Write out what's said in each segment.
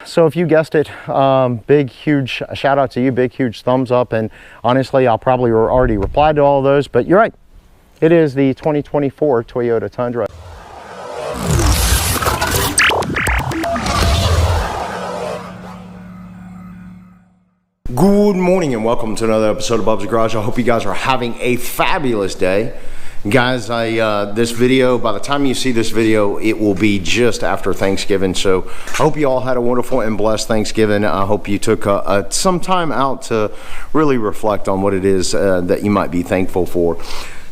So if you guessed it, big huge shout out to you, big huge thumbs up, and honestly I'll probably already replied to all of those, but you're right, it is the 2024 Toyota Tundra. Good morning and welcome to another episode of Bubba's Garage. I hope you guys are having a fabulous day. Guys, this video, by the time you see this video, it will be just after Thanksgiving. So I hope you all had a wonderful and blessed Thanksgiving. I hope you took some time out to really reflect on what it is that you might be thankful for.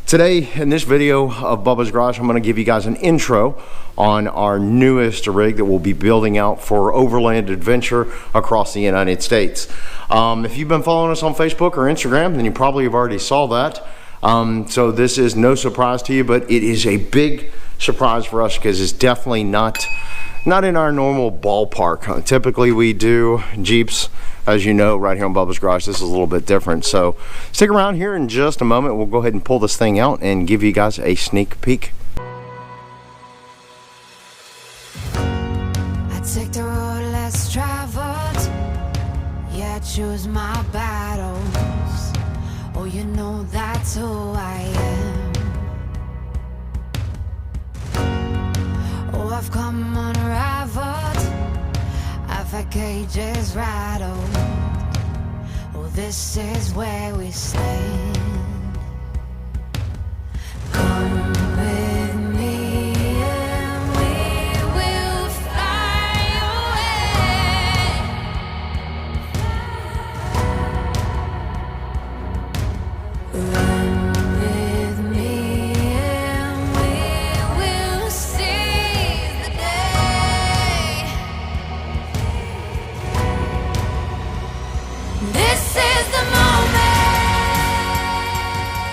Today, in this video of Bubba's Garage, I'm going to give you guys an intro on our newest rig that we'll be building out for overland adventure across the United States. If you've been following us on Facebook or Instagram, then you probably have already saw that. So this is no surprise to you, but it is a big surprise for us because it's definitely not in our normal ballpark. Typically we do Jeeps, as you know, right here on Bubba's Garage. This is a little bit different. So stick around here in just a moment. We'll go ahead and pull this thing out and give you guys a sneak peek. I take the road less traveled. Yeah, I choose my battles. Oh, you know that's who I am. Oh, I've come unraveled. I've had cages rattled. Oh, this is where we stand. Come with me and we will fly away. Run with me and we will seize the day. This is the moment.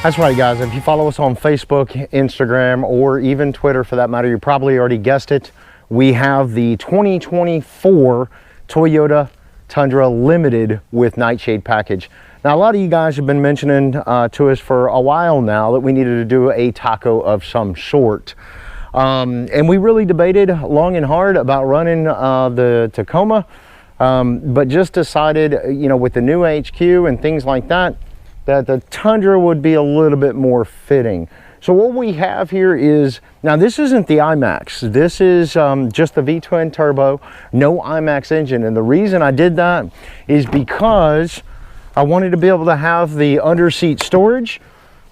That's right, guys. If you follow us on Facebook, Instagram, or even Twitter for that matter, you probably already guessed it. We have the 2024 Toyota Tundra Limited with Nightshade package. Now, a lot of you guys have been mentioning to us for a while now that we needed to do a taco of some sort. And we really debated long and hard about running the Tacoma, but just decided, you know, with the new HQ and things like that, that the Tundra would be a little bit more fitting. So what we have here is, now this isn't the IMAX, this is just the V-twin turbo, no IMAX engine. And the reason I did that is because I wanted to be able to have the underseat storage,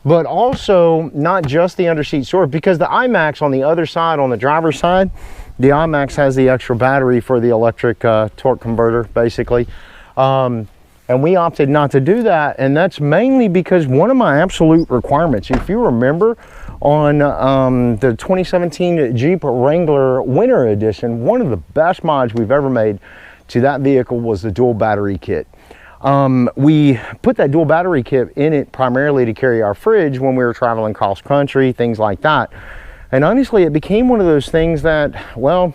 but also not just the underseat storage, because the IMAX on the other side, on the driver's side, the IMAX has the extra battery for the electric torque converter, basically. And we opted not to do that, and that's mainly because one of my absolute requirements, if you remember on the 2017 Jeep Wrangler Winter Edition, one of the best mods we've ever made to that vehicle was the dual battery kit. We put that dual battery kit in it primarily to carry our fridge when we were traveling cross country, things like that. And honestly, it became one of those things that, well,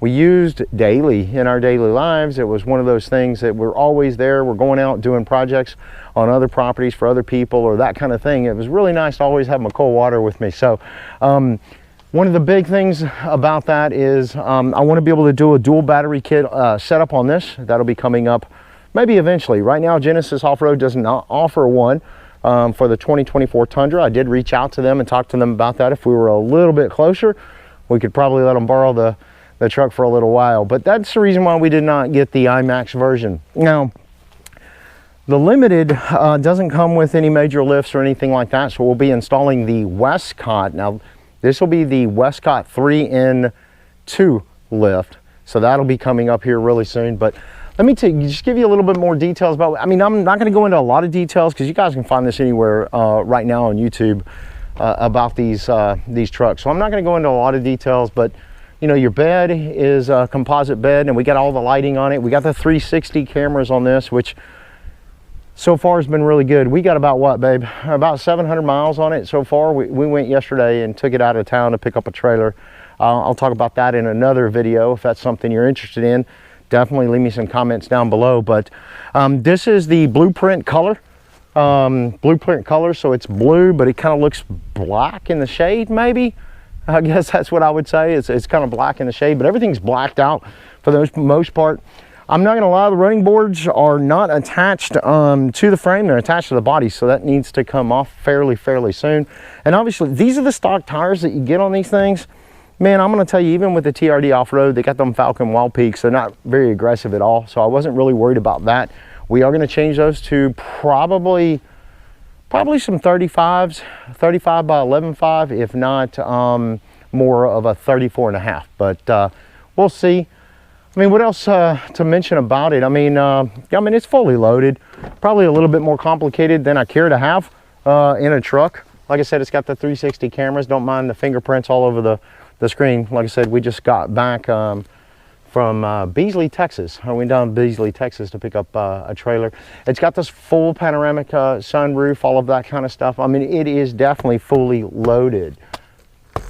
we used daily in our daily lives. It was one of those things that we're always there. We're going out doing projects on other properties for other people or that kind of thing. It was really nice to always have my cold water with me. So one of the big things about that is I want to be able to do a dual battery kit setup on this. That'll be coming up maybe eventually. Right now, Genesis Off-Road does not offer one for the 2024 Tundra. I did reach out to them and talk to them about that. If we were a little bit closer, we could probably let them borrow the truck for a little while. But that's the reason why we did not get the IMAX version. Now, the Limited doesn't come with any major lifts or anything like that, so we'll be installing the Westcott. Now, this will be the Westcott 3N2 lift, so that'll be coming up here really soon. But let me just give you a little bit more details about, I mean, I'm not going to go into a lot of details because you guys can find this anywhere right now on YouTube about these trucks. So I'm not going to go into a lot of details, but you know, your bed is a composite bed, and we got all the lighting on it. We got the 360 cameras on this, which so far has been really good. We got about what, babe? About 700 miles on it so far. We went yesterday and took it out of town to pick up a trailer. I'll talk about that in another video if that's something you're interested in. Definitely leave me some comments down below. But this is the blueprint color. So it's blue, but it kind of looks black in the shade, maybe. I guess that's what I would say. It's kind of black in the shade, but everything's blacked out for the most part. I'm not gonna lie, the running boards are not attached to the frame, they're attached to the body, so that needs to come off fairly soon. And obviously, these are the stock tires that you get on these things. Man, I'm gonna tell you, even with the TRD off-road, they got them Falcon Wild Peaks, they're not very aggressive at all, so I wasn't really worried about that. We are gonna change those to probably some 35s, 35 by 11.5, if not more of a 34.5, but we'll see. I mean, what else to mention about it? I mean, it's fully loaded. Probably a little bit more complicated than I care to have in a truck. Like I said, it's got the 360 cameras. Don't mind the fingerprints all over the screen. Like I said, we just got back from Beasley, Texas. I went down to Beasley, Texas to pick up a trailer. It's got this full panoramic sunroof, all of that kind of stuff. I mean, it is definitely fully loaded.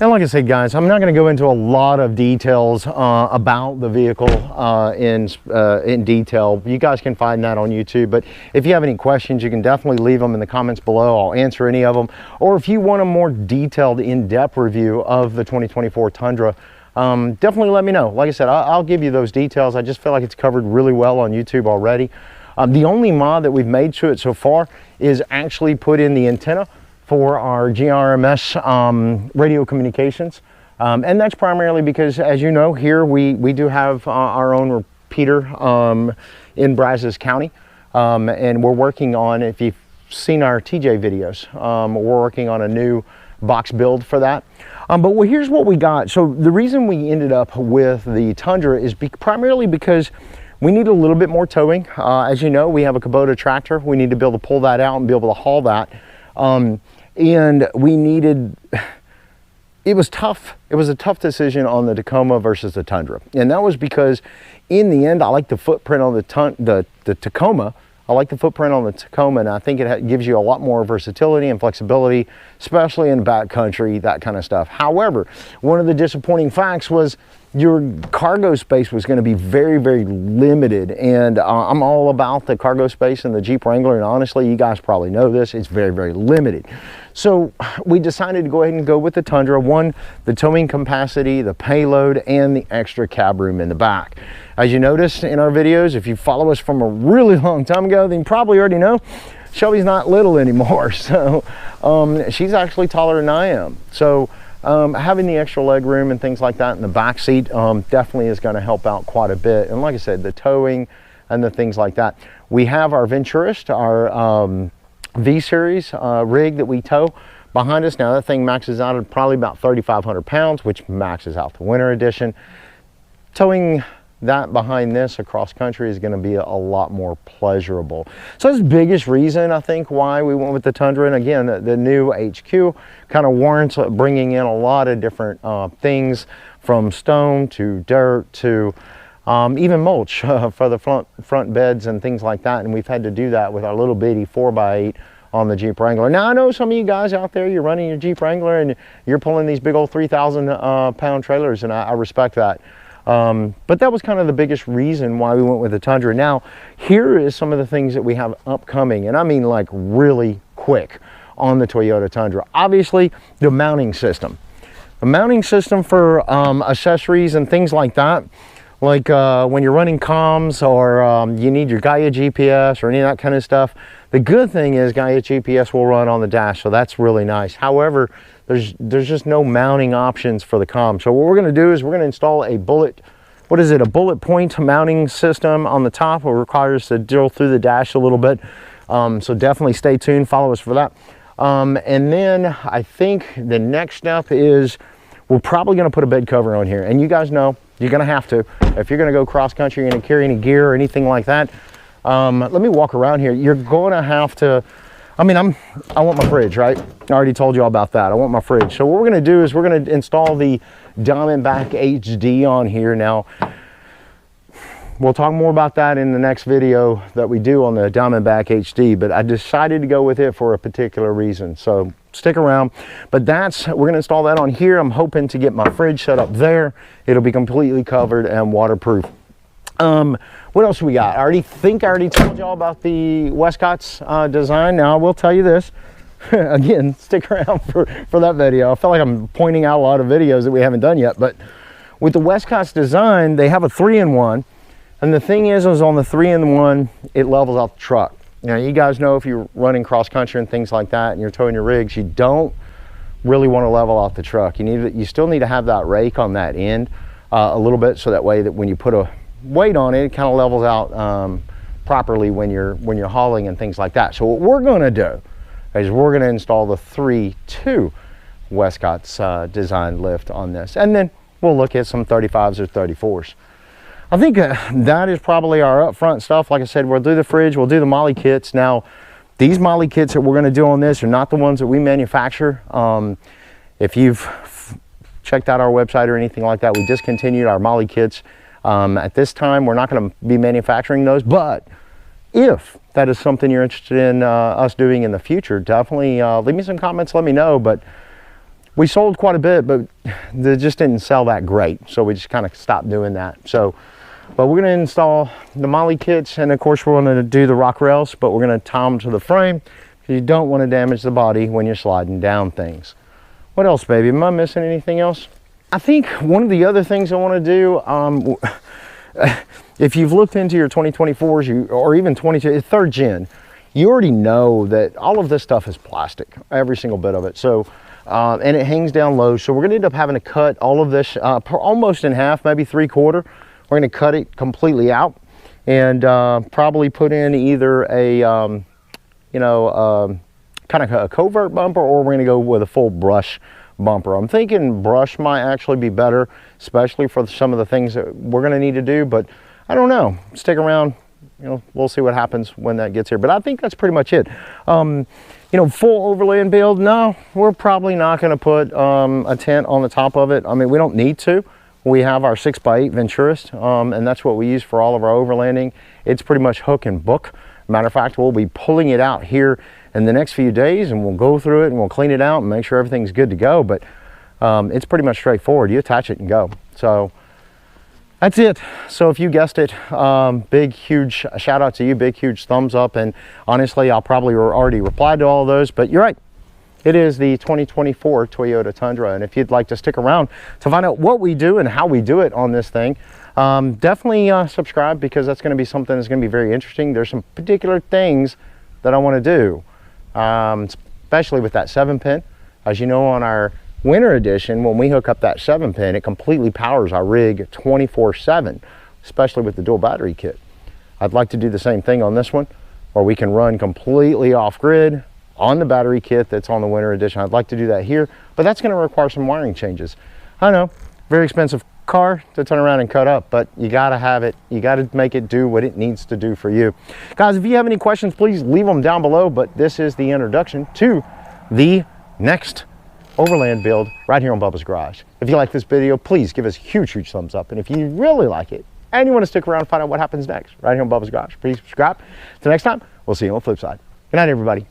And like I said, guys, I'm not going to go into a lot of details about the vehicle in detail. You guys can find that on YouTube. But if you have any questions, you can definitely leave them in the comments below. I'll answer any of them. Or if you want a more detailed, in-depth review of the 2024 Tundra, definitely let me know. Like I said, I'll give you those details. I just feel like it's covered really well on YouTube already. The only mod that we've made to it so far is actually put in the antenna for our GRMS radio communications. And that's primarily because, as you know, here we do have our own repeater in Brazos County. And we're working on, if you've seen our TJ videos, we're working on a new box build for that. But here's what we got. So the reason we ended up with the Tundra is primarily because we need a little bit more towing. As you know, we have a Kubota tractor. We need to be able to pull that out and be able to haul that. And we needed, it was tough. It was a tough decision on the Tacoma versus the Tundra. And that was because in the end, I like the footprint on the Tacoma. I like the footprint on the Tacoma, and I think it gives you a lot more versatility and flexibility, especially in backcountry, that kind of stuff. However, one of the disappointing facts was your cargo space was going to be very limited, and I'm all about the cargo space in the Jeep Wrangler, and honestly, you guys probably know this, it's very limited. So we decided to go ahead and go with the Tundra. One, the towing capacity, the payload, and the extra cab room in the back. As you noticed in our videos, if you follow us from a really long time ago, then you probably already know Shelby's not little anymore. So she's actually taller than I am. So having the extra leg room and things like that in the back seat definitely is going to help out quite a bit. And like I said, the towing and the things like that. We have our Venturist, our V-Series rig that we tow behind us. Now that thing maxes out at probably about 3,500 pounds, which maxes out the winter edition. Towing that behind this across country is going to be a lot more pleasurable. So that's the biggest reason, I think, why we went with the Tundra. And again, the new HQ kind of warrants bringing in a lot of different things, from stone to dirt to even mulch for the front beds and things like that. And we've had to do that with our little bitty 4x8 on the Jeep Wrangler. Now I know some of you guys out there, you're running your Jeep Wrangler and you're pulling these big old 3,000 pound trailers, and I respect that. But that was kind of the biggest reason why we went with the Tundra. Now, here is some of the things that we have upcoming, and I mean like really quick on the Toyota Tundra. Obviously, the mounting system. The mounting system for accessories and things like that, like when you're running comms or you need your Gaia GPS or any of that kind of stuff. The good thing is Gaia GPS will run on the dash, so that's really nice. However, there's just no mounting options for the comm. So what we're going to do is we're going to install a bullet point mounting system on the top. It will require us to drill through the dash a little bit. So definitely stay tuned, follow us for that. And then I think the next step is we're probably going to put a bed cover on here. And you guys know you're going to have to, if you're going to go cross country and carry any gear or anything like that. Let me walk around here. You're going to have to, I mean, I want my fridge, right? I already told you all about that. I want my fridge. So what we're going to do is we're going to install the Diamondback HD on here. Now, we'll talk more about that in the next video that we do on the Diamondback HD, but I decided to go with it for a particular reason. So stick around. But we're going to install that on here. I'm hoping to get my fridge set up there. It'll be completely covered and waterproof. What else we got? I already told y'all about the Westcott's design. Now I will tell you this. Again, stick around for that video. I feel like I'm pointing out a lot of videos that we haven't done yet, but With the Westcott's design, they have a 3-in-1, and the thing is on the 3-in-1, it levels out the truck. Now, you guys know if you're running cross country and things like that, and you're towing your rigs, you don't really want to level out the truck. You still need to have that rake on that end a little bit, so that way that when you put a weight on it, it kind of levels out properly when you're hauling and things like that. So what we're going to do is we're going to install the 3.2 Westcott's design lift on this, and then we'll look at some 35s or 34s. I think that is probably our upfront stuff. Like I said, we'll do the fridge, we'll do the molly kits. Now, these molly kits that we're going to do on this are not the ones that we manufacture. If you've checked out our website or anything like that, we discontinued our molly kits. At this time, we're not going to be manufacturing those, but if that is something you're interested in us doing in the future, definitely leave me some comments, let me know. But we sold quite a bit, but they just didn't sell that great, so we just kind of stopped doing that. So, but we're going to install the molly kits, and of course we're going to do the rock rails, but we're going to tie them to the frame because you don't want to damage the body when you're sliding down things. What else, baby? Am I missing anything else? I think one of the other things I want to do, if you've looked into your 2024s or even 3rd gen, you already know that all of this stuff is plastic, every single bit of it. So, and it hangs down low. So we're going to end up having to cut all of this almost in half, maybe 3/4. We're going to cut it completely out and probably put in either a, kind of a covert bumper, or we're going to go with a full brush bumper. I'm thinking brush might actually be better, especially for some of the things that we're going to need to do, but I don't know. Stick around, we'll see what happens when that gets here. But I think that's pretty much it. Full overland build, no, we're probably not going to put a tent on the top of it. I mean, we don't need to. We have our 6x8 Venturist, and that's what we use for all of our overlanding. It's pretty much hook and book. Matter of fact, we'll be pulling it out here in the next few days, and we'll go through it and we'll clean it out and make sure everything's good to go. But it's pretty much straightforward. You attach it and go. So that's it. So if you guessed it, big, huge shout out to you, big, huge thumbs up. And honestly, I'll probably already replied to all of those, but you're right. It is the 2024 Toyota Tundra. And if you'd like to stick around to find out what we do and how we do it on this thing, definitely subscribe, because that's going to be something that's going to be very interesting. There's some particular things that I want to do, especially with that 7-pin. As you know, on our winter edition, when we hook up that 7-pin, it completely powers our rig 24/7, especially with the dual battery kit. I'd like to do the same thing on this one, where we can run completely off grid on the battery kit that's on the winter edition. I'd like to do that here, but that's going to require some wiring changes. I know, very expensive car to turn around and cut up, but you got to have it. You got to make it do what it needs to do for you. Guys, if you have any questions, please leave them down below. But this is the introduction to the next overland build right here on Bubba's Garage. If you like this video, please give us a huge, huge thumbs up. And if you really like it and you want to stick around and find out what happens next right here on Bubba's Garage, please subscribe. Till next time, we'll see you on the flip side. Good night, everybody.